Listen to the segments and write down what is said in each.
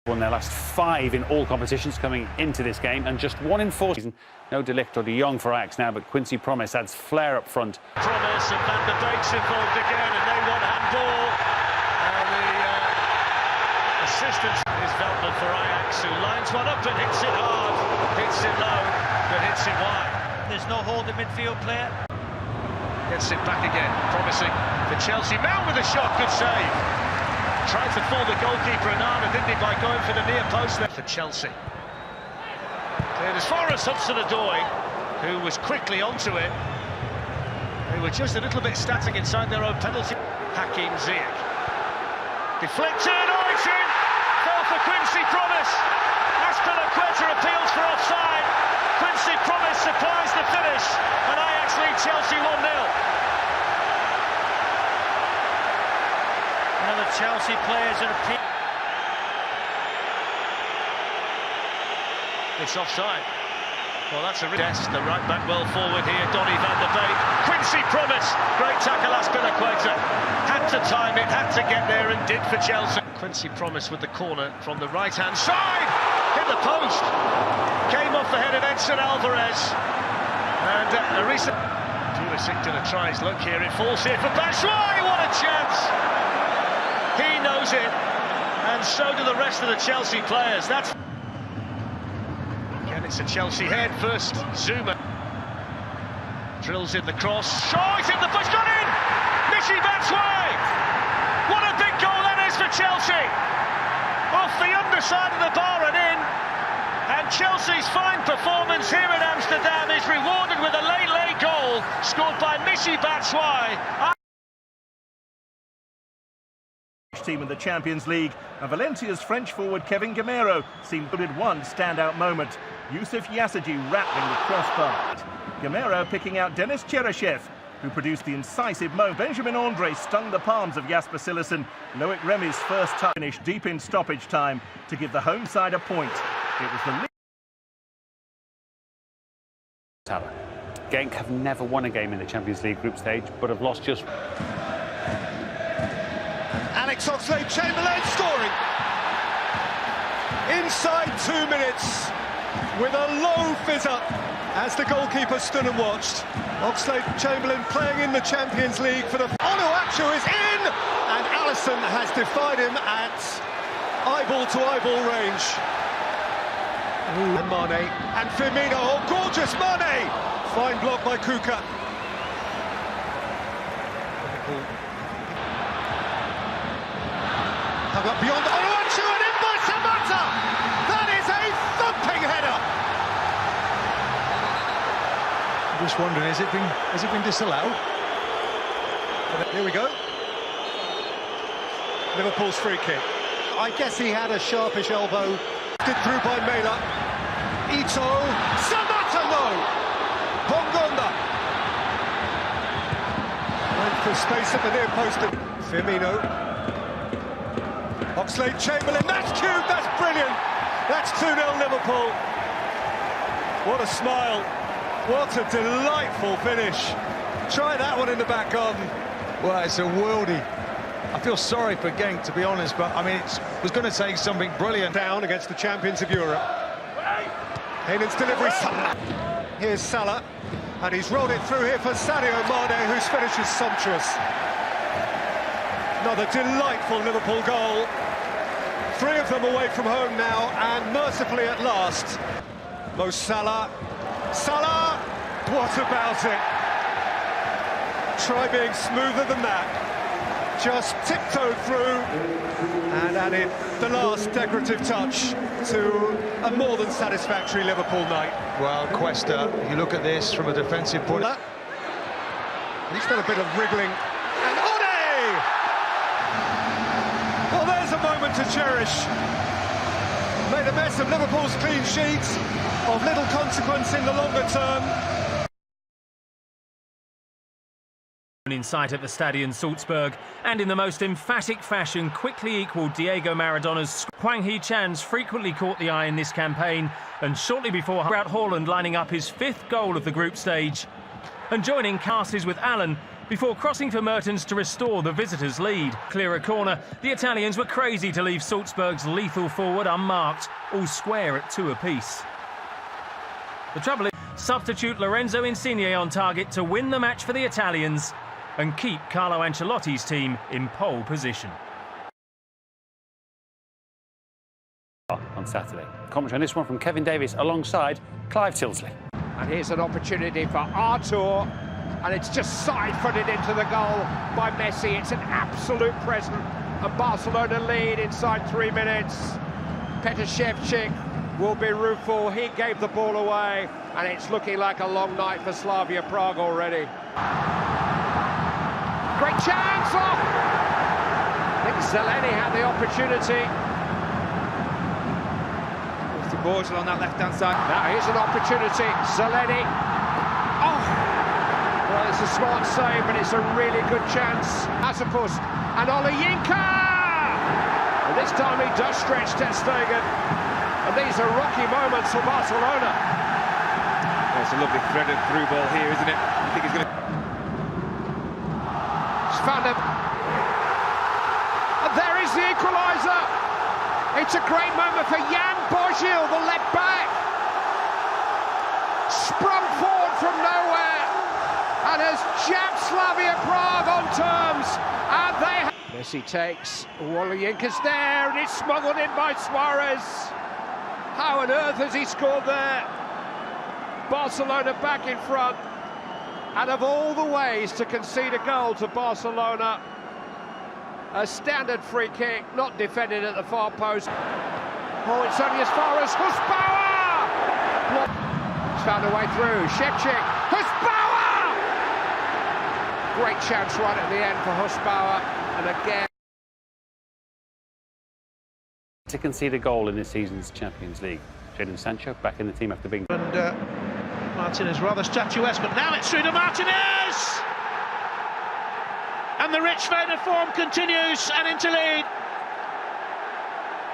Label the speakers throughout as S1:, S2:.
S1: Won their last 5 in all competitions coming into this game, and just 1 in 4 season. No De Ligt or De Jong for Ajax now, but Quincy Promes adds flair up front.
S2: Promes and Van der Beek's involved again, and they want handball. And the assistant is Veltman for Ajax, who lines one up and hits it hard, hits it low, but hits it wide.
S3: There's no hold in midfield player.
S2: Gets it back again, promising for Chelsea. Mount with a shot, good save. Tried to fool the goalkeeper an arm, didn't he, by going for the near post there for Chelsea. Cleared as far as Hudson-Odoi, who was quickly onto it. They were just a little bit static inside their own penalty. Hakim Ziyech. Deflected, oh, it's in! Fell for Quincy Promes. Oxlade-Chamberlain appeals for offside. Quincy Promes supplies the finish, and Ajax lead Chelsea 1-0.
S3: The Chelsea players are appealing.
S2: It's offside. Well, that's a test. The right back well forward here. Donny van der Beek. Quincy Promes. Great tackle, Oxlade-Chamberlain. Had to time it, had to get there, and did for Chelsea. Quincy Promes with the corner from the right-hand side. Hit the post. Came off the head of Edson Alvarez. And Arisa. Pulisic gonna try his luck here. It falls here for Batshuayi. What a chance! He knows it, and so do the rest of the Chelsea players. That's again, it's a Chelsea head first. Zuma drills in the cross. Shot in the push, got in. Michy Batshuayi. What a big goal that is for Chelsea. Off the underside of the bar and in. And Chelsea's fine performance here in Amsterdam is rewarded with a late goal scored by Michy Batshuayi.
S4: Team in the Champions League, and Valencia's French forward Kevin Gamero seemed good at one standout moment. Yusuf Yassagi rattling the crossbar. Gamero picking out Denis Cheryshev, who produced the incisive moment. Benjamin Andre stung the palms of Jasper Cillessen. Loic Remy's first touch finished deep in stoppage time to give the home side a point. It was the
S1: Genk have never won a game in the Champions League group stage, but have lost just...
S5: Oxlade-Chamberlain scoring inside 2 minutes with a low fizz-up as the goalkeeper stood and watched. Oxlade-Chamberlain playing in the Champions League for the... Onuachu is in, and Alisson has defied him at eyeball-to-eyeball range. And Mane and Firmino, oh gorgeous Mane! Fine block by Kuka. Hung up beyond Onuachu and in by Samatta! That is a thumping header!
S6: I'm just wondering, has it been disallowed?
S5: Here we go. Liverpool's free kick. I guess he had a sharpish elbow. Did through by Mela. Ito. Samatta, no! Bongonda. Went for space at the near post. Firmino. Oxlade-Chamberlain, that's cute, that's brilliant. That's 2-0 Liverpool. What a smile. What a delightful finish. Try that one in the back garden.
S6: Well, it's a worldie. I feel sorry for Genk, to be honest, but I mean, it was going to take something brilliant.
S5: Down against the champions of Europe. Haynen's delivery. Here's Salah, and he's rolled it through here for Sadio Mane, whose finish is sumptuous. Another delightful Liverpool goal. 3 of them away from home now, and mercifully at last. Mo Salah. Salah! What about it? Try being smoother than that. Just tiptoed through and added the last decorative touch to a more than satisfactory Liverpool night.
S6: Well, Cuesta, you look at this from a defensive point.
S5: He's done a bit of wriggling. And One! Well, there's a moment to cherish. Made a mess of Liverpool's clean sheets, of little consequence in the longer term.
S7: In sight at the Stadion Salzburg, and in the most emphatic fashion quickly equalled Diego Maradona's. Hwang Hee-chan's frequently caught the eye in this campaign, and shortly before Haaland lining up his 5th goal of the group stage. And joining passes with Allen, before crossing for Mertens to restore the visitors' lead. Clear a corner, the Italians were crazy to leave Salzburg's lethal forward unmarked, all square at 2 apiece. The trouble is, substitute Lorenzo Insigne on target to win the match for the Italians and keep Carlo Ancelotti's team in pole position.
S1: On Saturday. Commentary on this one from Kevin Davis alongside Clive Tilsley.
S8: And here's an opportunity for Artur, and it's just side-footed into the goal by Messi. It's an absolute present. A Barcelona lead inside 3 minutes. Petr Ševčík will be rueful. He gave the ball away, and it's looking like a long night for Slavia Prague already. Great chance off! I think Zeleny had the opportunity.
S9: On that left-hand side.
S8: Now here's an opportunity, Zeleny. Oh! Well, it's a smart save, but it's a really good chance. Asapus and Olayinka! And this time he does stretch ter Stegen. And these are rocky moments for Barcelona.
S9: It's a lovely threaded through ball here, isn't it? I think he's going to...
S8: He's found him. And there is the equaliser. It's a great moment for Jan Božil, the left back. Sprung forward from nowhere and has jabbed Slavia Prague on terms. And they... Messi takes, Olayinka's there, and it's smuggled in by Suarez. How on earth has he scored there? Barcelona back in front. And of all the ways to concede a goal to Barcelona, a standard free kick, not defended at the far post. Oh, it's only as far as Husbauer! He's found a way through. Ševčík, Husbauer! Great chance right at the end for Husbauer, and again.
S1: To concede a goal in this season's Champions League. Jadon Sancho back in the team after being...
S3: And Martinez rather statuesque, but now it's through to Martinez! And the rich vein of form continues, and into lead.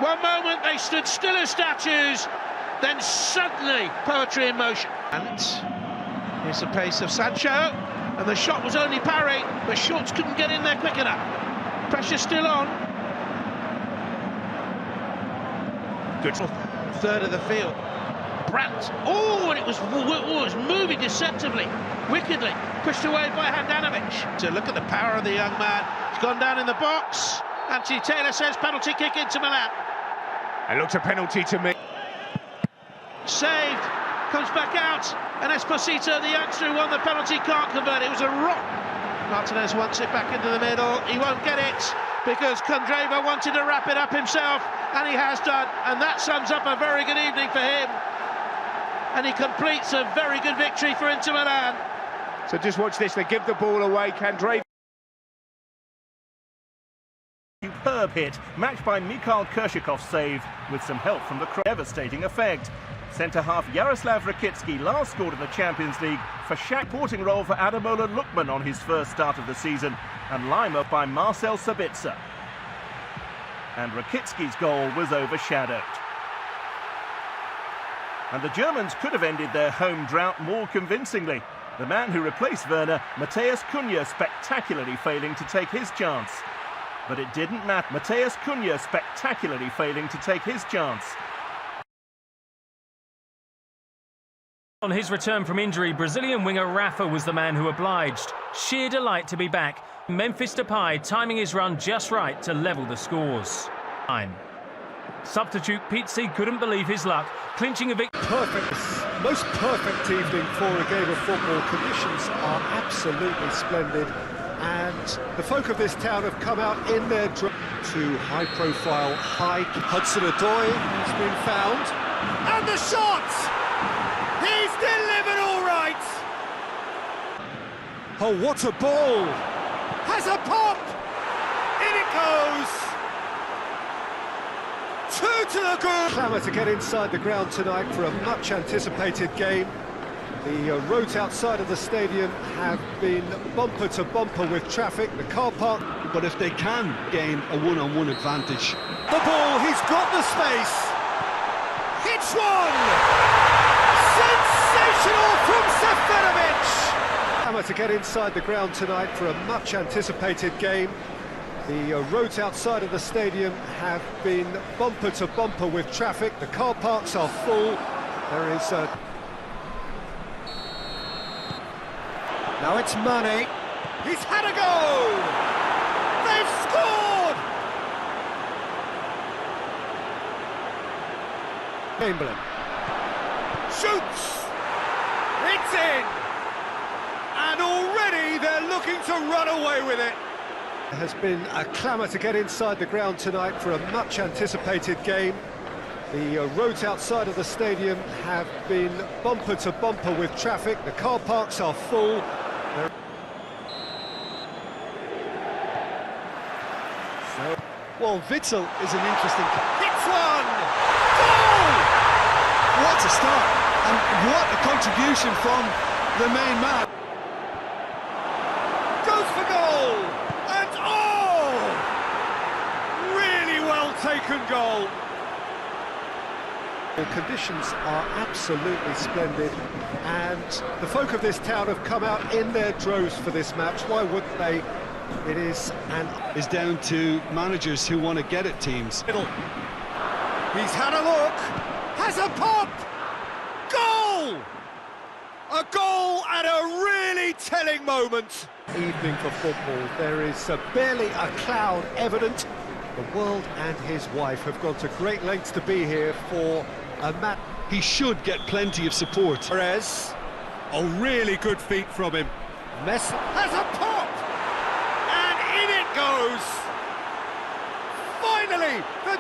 S3: One moment they stood still as statues, then suddenly poetry in motion. And here's the pace of Sancho, and the shot was only parry, but Schultz couldn't get in there quick enough. Pressure still on. Good third of the field. Brandt, oh, and it was moving deceptively, wickedly, pushed away by Handanovic. To look at the power of the young man. He's gone down in the box. Anthony Taylor says penalty kick into Milan.
S9: It looks a penalty to me.
S3: Saved, comes back out, and Esposito, the youngster who won the penalty, can't convert. It was a rock. Martinez wants it back into the middle. He won't get it because Kondreva wanted to wrap it up himself, and he has done. And that sums up a very good evening for him. And he completes a very good victory for Inter Milan.
S8: So just watch this, they give the ball away, Kondreva.
S4: Superb hit, matched by Mikhail Kershikov's save, with some help from the devastating effect. Centre-half Jaroslav Rakicki last scored in the Champions League for supporting role for Ademola Lookman on his first start of the season, and Lima by Marcel Sabitzer. And Rakicki's goal was overshadowed. And the Germans could have ended their home drought more convincingly. The man who replaced Werner, Matheus Cunha, spectacularly failing to take his chance. But it didn't matter. Matheus Cunha spectacularly failing to take his chance.
S7: On his return from injury, Brazilian winger Rafa was the man who obliged. Sheer delight to be back. Memphis Depay timing his run just right to level the scores. Substitute Pizzi couldn't believe his luck, clinching a victory.
S5: Perfect, most perfect evening for a game of football. Conditions are absolutely splendid, and the folk of this town have come out in their to high-profile hike. Hudson-Odoi has been found, and the shot! He's delivered all right! Oh, what a ball! Has a pop! In it goes! Two to the goal! Clamour to get inside the ground tonight for a much-anticipated game. The roads outside of the stadium have been bumper to bumper with traffic. The car park.
S10: But if they can gain a one-on-one advantage.
S5: The ball, he's got the space. Hits one! Sensational from Seferovic! clamour to get inside the ground tonight for a much-anticipated game. The roads outside of the stadium have been bumper to bumper with traffic. The car parks are full. There is now it's Mane. He's had a go! They've scored! Chamberlain shoots! It's in! And already they're looking to run away with it. There has been a clamour to get inside the ground tonight for a much-anticipated game. The roads outside of the stadium have been bumper to bumper with traffic. The car parks are full.
S10: Well, Witsel is an interesting...
S5: Hits one! Goal!
S10: What a start, and what a contribution from the main man.
S5: Goes for goal! And oh! Really well taken goal. The conditions are absolutely splendid, and the folk of this town have come out in their droves for this match. Why wouldn't they? It is
S10: down to managers who want to get at teams.
S5: He's had a look, has a pop, goal! A goal at a really telling moment. Evening for football, there is barely a cloud evident. The world and his wife have gone to great lengths to be here for a match.
S10: He should get plenty of support.
S5: Perez, a really good feat from him. Messi has a pop! And in it goes! Finally, the